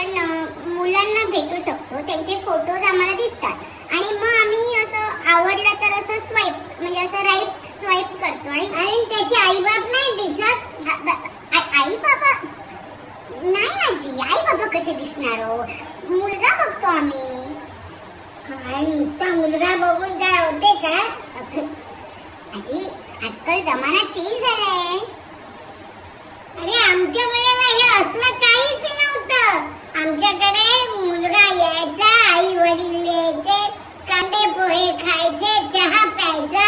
आपण मुलांना भेटू शकतो, त्यांचे फोटोज आम्हाला दिसतात आणि मग आम्ही असं आवडलं तर असं स्वाईप म्हणजे असं राईट स्वाईप करतो आणि त्याचे आई बाप नाही दिसत. आई बाबा नाही आजी, आई बाबा कसे दिसणार हो, मुलगा बघतो आम्ही. काय नुसता मुलगा बघून काय होते का आजी? आजकाल जमाना चेंज झालाय. अरे आमच्या वेळेला हे असलं काहीच नव्हतं. आमच्याकडे मुलगा यायचा, आई वडील यायचे, कांदे पोहे खायचे, चहा प्यायचा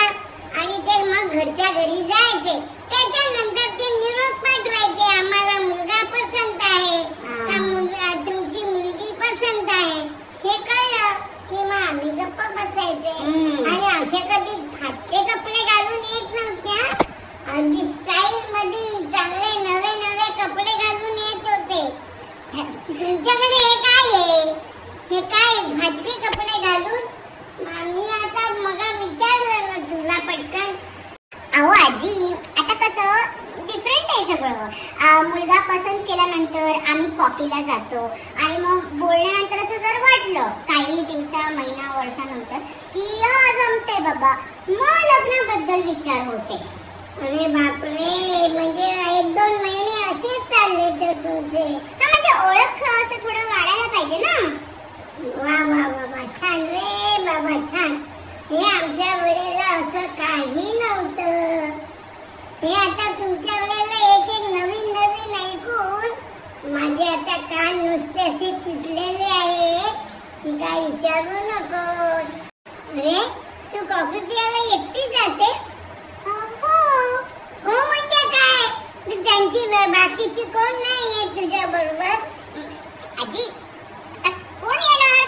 आणि ते मग घरच्या घरी जायचे. त्याच्यानंतर ते निरोप पाठवायचे, आम्हाला मुलगा पसंत आहे का मुलगा तुमची मुलगी पसंत आहे. हे कळलं की मग आम्ही गप्पा बसायचे आणि अशा कधी फाटके कपडे घालून येत नव्हत्या. अगदी स्टाईल मध्ये चांगले नवे नवे कपडे घालून येत होते. तुमच्याकडे हे काय आहे? हे काय फाटके कपडे घालून? मी आता मग विचारलं ना तुला पटकन. अहो आजी, आता कसं डिफरंट आहे सगळं. मुलगा पसंत केल्यानंतर आम्ही कॉफीला जातो आणि मग बोलल्यानंतर असं जर वाटलं काही महिना वर्षानंतर की हा जमते बाबा, मग लग्नाबद्दल विचार होते. अरे बापरे, म्हणजे 1-2 महिने असेच चालले तर तुमचे? हा म्हणजे ओळख असं थोडं वाढायला पाहिजे ना. वा वा वा, छान रे बाबा, छान. हे आमच्या वेळेला असं काही नव्हतं. हे आता तुमच्या वेळेला एक एक नवीन नवीन ऐकून माझे आता कान नुसते असे तुटलेले आहेत की काय विचारू नकोस. अरे तू कॉफी प्यायला एकटी जातेस? हो म्हणजे काय, त्यांची बाकीची कोण नाहीये तुझ्या बरोबर? आजी कोण येणार,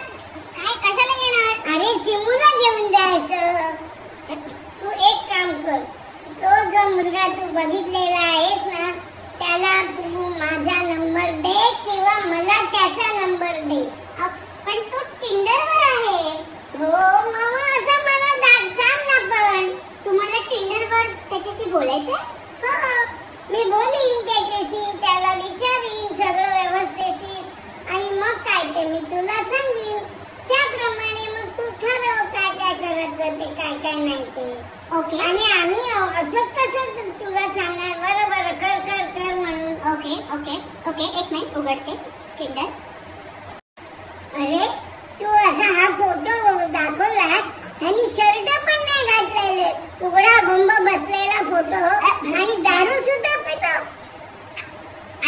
काय कशाला येणार? अरे चिमूला घेऊन जायचं. तू एक काम कर, तो जो मुलगा तू बघितलेला आहेस ना त्याला तू माझा नंबर दे किंवा मला त्याचा नंबर दे. पण तो टिंडरवर आहे. हो मग असं मला सांग ना. पण तुम्हाला टिंडरवर त्याच्याशी बोलायचंय? मी बोलीन त्याच्याशी, त्याला विचारीन सगळं व्यवस्थित आणि मग काय ते मी तुला सांगीन. त्याप्रमाणे मग तू ठरव काय काय करायचं ते काय काय नाही ते. ओके. आणि आम्ही असं तसं तुला सांगणार बरोबर कर कर कर म्हणून. ओके ओके ओके, एक मिनिट उघडते टिंडर. अरे तू असा हा फोटो दाखवलास आणि शर्ट पण नाही घातलेले, उघडा बोंब बसलेला फोटो आणि दारू सुद्धा पितो.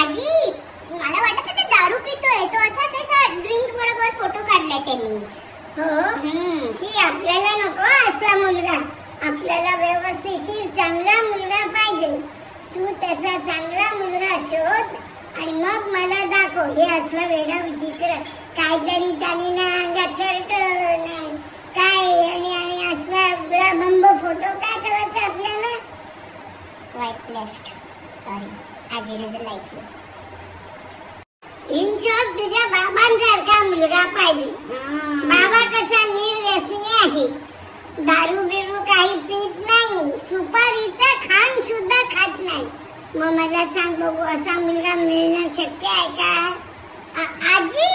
आजी मला वाटत ते दारू पितोय, तो असाच असा ड्रिंक बरोबर फोटो काढलाय त्यांनी. हो शी, आपल्याला नको असला मुलगा. आपल्याला व्यवस्थित चांगला मुलगा पाहिजे. तू तसा चांगला मुलगा शोध आणि मग मला दाखव. हे असलं वेगळं विचित्र काहीतरी त्याने ना अंगात शर्ट नाही काय आणि असला उघडा बंब फोटो काय करायचा आपल्याला? Swipe left. सॉरी, आजी doesn't like you. In short तुझ्या बाबांसारखा मुलगा पाहिजे. बाबा कसा निर्व्यसनी आहे, दारू बिरू काही पीत नाही, सुपारीचा खान सुद्धा खात नाही. मग मला सांग बघू, असा मुलगा मिळणं शक्य आहे का? आजी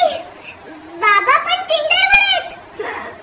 बाबा पण टिंडरवर आहेत.